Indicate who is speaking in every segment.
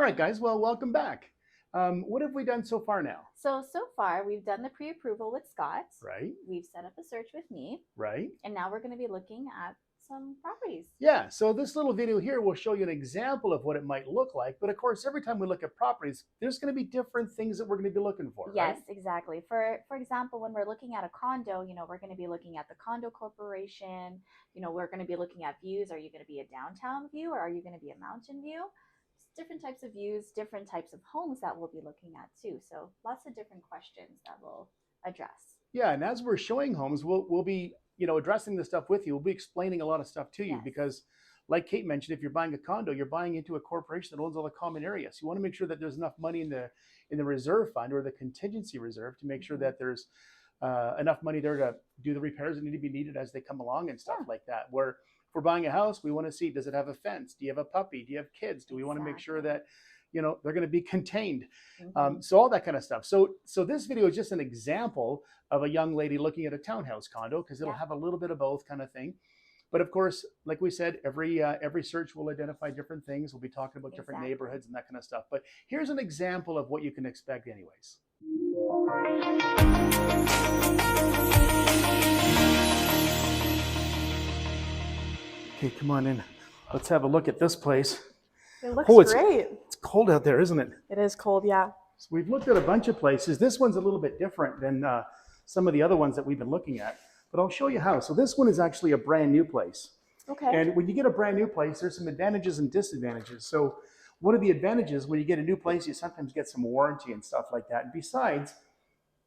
Speaker 1: All right, guys. Well, welcome back. What have we done so far now?
Speaker 2: So far, we've done the pre-approval with Scott.
Speaker 1: Right,
Speaker 2: We've set up a search with me,
Speaker 1: right.
Speaker 2: and now we're going to be looking at some properties.
Speaker 1: Yeah, so this little video here will show you an example of what it might look like. But of course, every time we look at properties, there's going to be different things that we're going to be looking for, right?
Speaker 2: Yes, exactly. For example, when we're looking at a condo, we're going to be looking at the condo corporation. We're going to be looking at views. Are you going to be a downtown view or are you going to be a mountain view? Just different types of views, different types of homes that we'll be looking at too. So lots of different questions that we'll address.
Speaker 1: Yeah, and as we're showing homes, we'll be addressing this stuff with you. We'll be explaining a lot of stuff to you
Speaker 2: Yes.
Speaker 1: because, like Kate mentioned, if you're buying a condo, you're buying into a corporation that owns all the common areas. You want to make sure that there's enough money in the reserve fund or the contingency reserve to make sure that there's enough money there to do the repairs that need to be needed as they come along and stuff like that. Where if we're buying a house, we want to see, does it have a fence? Do you have a puppy? Do you have kids? Do we want to make sure that they're going to be contained? So all that kind of stuff. So this video is just an example of a young lady looking at a townhouse condo because it'll have a little bit of both kind of thing. But of course, like we said, every search will identify different things. We'll be talking about different neighborhoods and that kind of stuff. But here's an example of what you can expect anyways. Okay, come on in. Let's have a look at this place.
Speaker 3: It looks great.
Speaker 1: It's cold out there, isn't it?
Speaker 3: It is cold, yeah.
Speaker 1: So we've looked at a bunch of places. This one's a little bit different than some of the other ones that we've been looking at, but I'll show you how. So this one is actually a brand new place.
Speaker 3: Okay.
Speaker 1: And when you get a brand new place, there's some advantages and disadvantages. So one of the advantages when you get a new place, you sometimes get some warranty and stuff like that. And besides,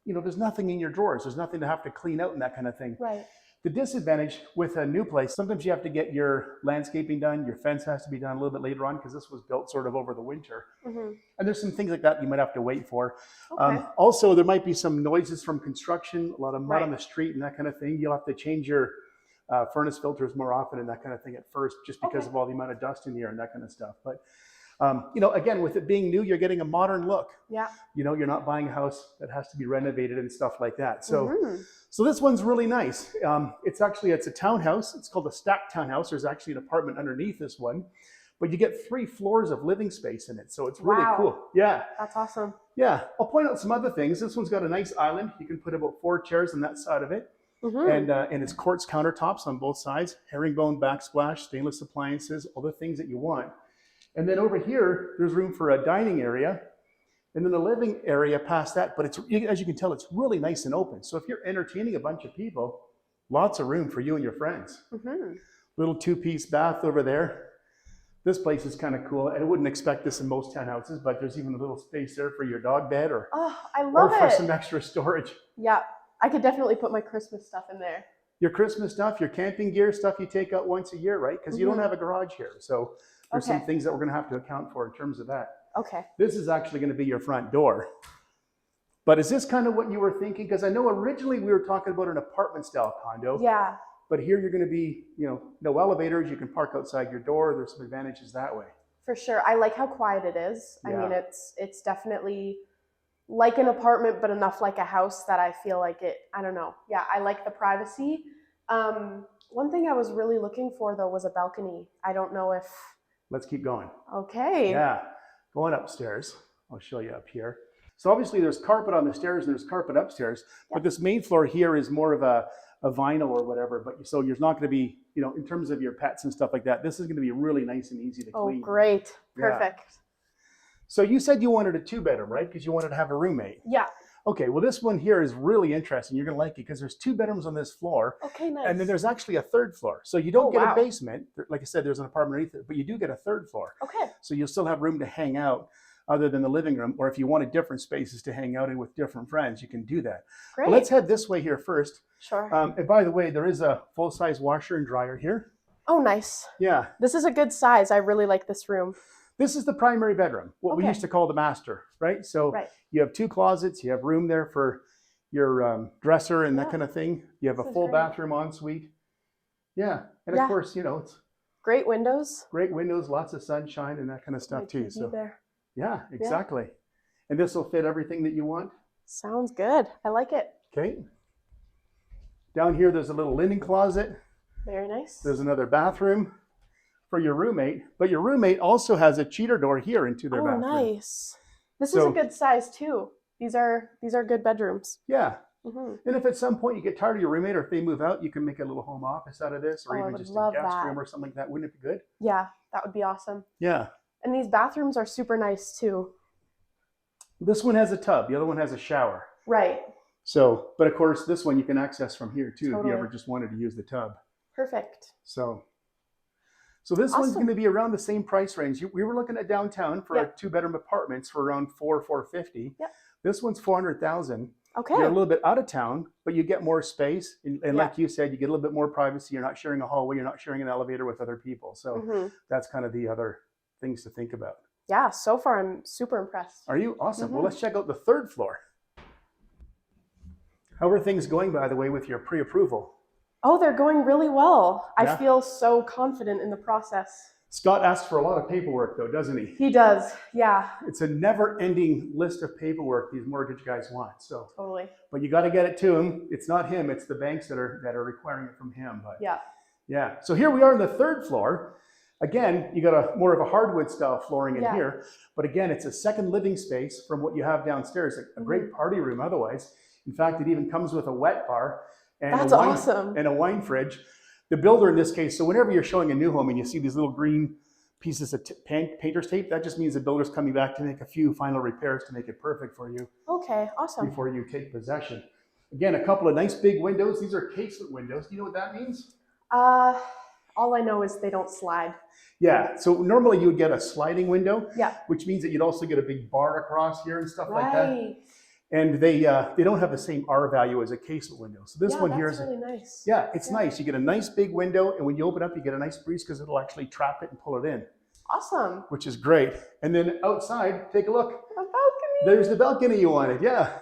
Speaker 1: there's nothing in your drawers. There's nothing to have to clean out and that kind of thing.
Speaker 3: Right.
Speaker 1: The disadvantage with a new place, sometimes you have to get your landscaping done. Your fence has to be done a little bit later on because this was built sort of over the winter. And there's some things like that you might have to wait for.
Speaker 3: Okay.
Speaker 1: Also, there might be some noises from construction, a lot of mud on the street and that kind of thing. You'll have to change your furnace filters more often and that kind of thing at first, just because of all the amount of dust in the air and that kind of stuff. But again, with it being new, you're getting a modern look.
Speaker 3: Yeah.
Speaker 1: You're not buying a house that has to be renovated and stuff like that. So this one's really nice. It's a townhouse. It's called a stacked townhouse. There's actually an apartment underneath this one, but you get 3 floors of living space in it. So it's really cool. Yeah.
Speaker 3: That's awesome.
Speaker 1: Yeah. I'll point out some other things. This one's got a nice island. You can put about 4 chairs on that side of it. And it's quartz countertops on both sides, herringbone backsplash, stainless appliances, all the things that you want. And then over here, there's room for a dining area. And then the living area past that, but as you can tell, it's really nice and open. So if you're entertaining a bunch of people, lots of room for you and your friends. Little 2-piece bath over there. This place is kind of cool. I wouldn't expect this in most townhouses, but there's even a little space there for your dog bed or for some extra storage.
Speaker 3: Yeah, I could definitely put my Christmas stuff in there.
Speaker 1: Your Christmas stuff, your camping gear, stuff you take out once a year, right? Because you don't have a garage here. So there's some things that we're going to have to account for in terms of that.
Speaker 3: Okay.
Speaker 1: This is actually going to be your front door. But is this kind of what you were thinking? Because I know originally we were talking about an apartment style condo.
Speaker 3: Yeah.
Speaker 1: But here you're going to be, no elevators. You can park outside your door. There's some advantages that way.
Speaker 3: For sure. I like how quiet it is.
Speaker 1: Yeah.
Speaker 3: I mean, it's definitely like an apartment, but enough like a house that I feel like I don't know. Yeah, I like the privacy. One thing I was really looking for, though, was a balcony. I don't know if...
Speaker 1: Let's keep going.
Speaker 3: Okay.
Speaker 1: Yeah. Going upstairs. I'll show you up here. So obviously there's carpet on the stairs and there's carpet upstairs, but this main floor here is more of a vinyl or whatever. But so you're not going to be, in terms of your pets and stuff like that, this is going to be really nice and easy to clean.
Speaker 3: Oh, great. Perfect.
Speaker 1: Yeah. So you said you wanted a 2-bedroom, right? Because you wanted to have a roommate.
Speaker 3: Yeah.
Speaker 1: Okay, well, this one here is really interesting. You're going to like it because there's 2 bedrooms on this floor.
Speaker 3: Okay, nice.
Speaker 1: And then there's actually a 3rd floor. So you don't get a basement. Like I said, there's an apartment underneath it, but you do get a 3rd floor.
Speaker 3: Okay.
Speaker 1: So you'll still have room to hang out other than the living room. Or if you wanted different spaces to hang out in with different friends, you can do that.
Speaker 3: Great.
Speaker 1: Well, let's head this way here first.
Speaker 3: Sure.
Speaker 1: And by the way, there is a full-size washer and dryer here.
Speaker 3: Oh, nice.
Speaker 1: Yeah.
Speaker 3: This is a good size. I really like this room.
Speaker 1: This is the primary bedroom, what we used to call the master, right? So you have 2 closets, you have room there for your dresser and that kind of thing. You have a full bathroom ensuite. Yeah, and of course, it's
Speaker 3: great windows.
Speaker 1: Great windows, lots of sunshine and that kind of stuff too. So
Speaker 3: there.
Speaker 1: Yeah, exactly. And this will fit everything that you want.
Speaker 3: Sounds good. I like it.
Speaker 1: Okay. Down here, there's a little linen closet.
Speaker 3: Very nice.
Speaker 1: There's another bathroom. for your roommate, but your roommate also has a cheater door here into their bathroom.
Speaker 3: Nice. This is a good size too. These are good bedrooms.
Speaker 1: Yeah.
Speaker 3: Mm-hmm.
Speaker 1: And if at some point you get tired of your roommate, or if they move out, you can make a little home office out of this, or even just a guest room or something like that. Wouldn't it be good?
Speaker 3: Yeah, that would be awesome.
Speaker 1: Yeah.
Speaker 3: And these bathrooms are super nice too.
Speaker 1: This one has a tub. The other one has a shower.
Speaker 3: Right.
Speaker 1: So, but of course, this one you can access from here too,
Speaker 3: Totally.
Speaker 1: if you ever just wanted to use the tub.
Speaker 3: Perfect.
Speaker 1: So this one's going to be around the same price range. We were looking at downtown for a 2-bedroom apartments for around $450.
Speaker 3: Yep.
Speaker 1: This one's $400,000.
Speaker 3: Okay.
Speaker 1: You're a little bit out of town, but you get more space, and like you said, you get a little bit more privacy. You're not sharing a hallway. You're not sharing an elevator with other people. So that's kind of the other things to think about.
Speaker 3: Yeah. So far, I'm super impressed.
Speaker 1: Are you? Awesome. Well, let's check out the 3rd floor. How are things going, by the way, with your pre-approval?
Speaker 3: Oh, they're going really well. I feel so confident in the process.
Speaker 1: Scott asks for a lot of paperwork, though, doesn't he?
Speaker 3: He does, yeah.
Speaker 1: It's a never-ending list of paperwork these mortgage guys want. So
Speaker 3: Totally.
Speaker 1: But you got to get it to him. It's not him; it's the banks that are requiring it from him. But yeah. So here we are on the 3rd floor. Again, you got more of a hardwood style flooring in here. But again, it's a second living space from what you have downstairs. A great party room. Otherwise, in fact, it even comes with a wet bar and
Speaker 3: awesome.
Speaker 1: And a wine fridge. The builder in this case, so whenever you're showing a new home and you see these little green pieces of painter's tape, that just means the builder's coming back to make a few final repairs to make it perfect for you.
Speaker 3: Okay, awesome.
Speaker 1: Before you take possession. Again, a couple of nice big windows. These are casement windows. Do you know what that means?
Speaker 3: All I know is they don't slide.
Speaker 1: Yeah, so normally you would get a sliding window, which means that you'd also get a big bar across here and stuff like that. And they don't have the same R value as a casement window. So this one here is
Speaker 3: really nice.
Speaker 1: Yeah, it's nice. You get a nice big window, and when you open up, you get a nice breeze because it'll actually trap it and pull it in.
Speaker 3: Awesome.
Speaker 1: Which is great. And then outside, take a look.
Speaker 3: A balcony.
Speaker 1: There's the balcony you wanted. Yeah.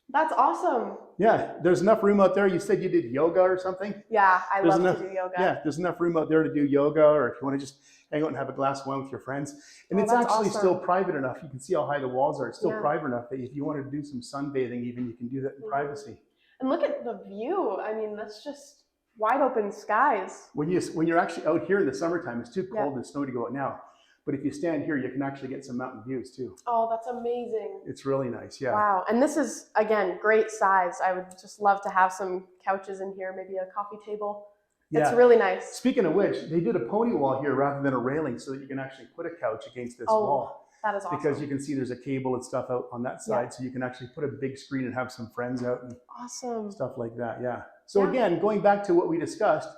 Speaker 3: That's awesome.
Speaker 1: Yeah, there's enough room out there. You said you did yoga or something?
Speaker 3: Yeah, I love to do yoga.
Speaker 1: Yeah, there's enough room out there to do yoga, or if you want to just hang out and have a glass of wine with your friends. And it's actually still private enough. You can see how high the walls are. It's still private enough that if you wanted to do some sunbathing even, you can do that in privacy.
Speaker 3: And look at the view. I mean, that's just wide open skies.
Speaker 1: When you're actually out here in the summertime, it's too cold and snowy to go out now. But if you stand here, you can actually get some mountain views too.
Speaker 3: Oh, that's amazing.
Speaker 1: It's really nice, yeah.
Speaker 3: Wow, and this is, again, great size. I would just love to have some couches in here, maybe a coffee table. Yeah. It's really nice.
Speaker 1: Speaking of which, they did a pony wall here rather than a railing so that you can actually put a couch against this wall.
Speaker 3: That is awesome.
Speaker 1: Because you can see there's a cable and stuff out on that side, so you can actually put a big screen and have some friends out and stuff like that, yeah. So again, going back to what we discussed,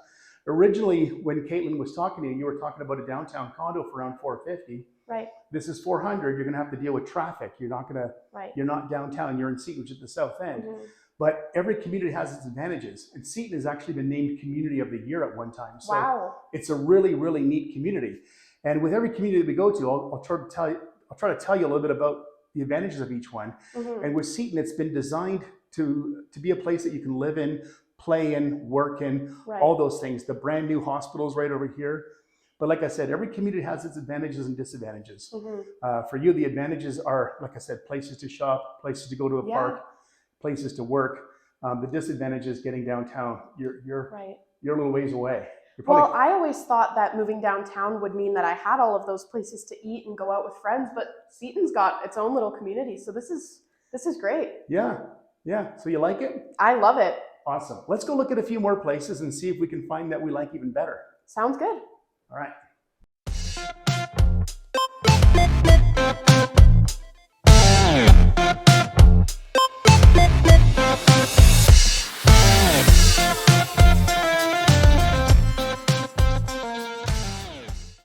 Speaker 1: originally when Katelyn was talking to you, you were talking about a downtown condo for around $450.
Speaker 3: Right.
Speaker 1: This is $400. You're going to have to deal with traffic. You're not downtown. You're in Seton, which is at the south end. But every community has its advantages. And Seton has actually been named Community of the Year at one time. So it's a really, really neat community. And with every community that we go to, I'll try to tell you a little bit about the advantages of each one. And with Seton, it's been designed to be a place that you can live in, play in, work in, all those things. The brand new hospitals right over here. But like I said, every community has its advantages and disadvantages. For you, the advantages are, like I said, places to shop, places to go to a park, places to work. The disadvantage is getting downtown. You're a little ways away.
Speaker 3: Well, I always thought that moving downtown would mean that I had all of those places to eat and go out with friends, but Seton's got its own little community, so this is great. Yeah. So you like it? I love it. Awesome. Let's go look at a few more places and see if we can find that we like even better. Sounds good. All right.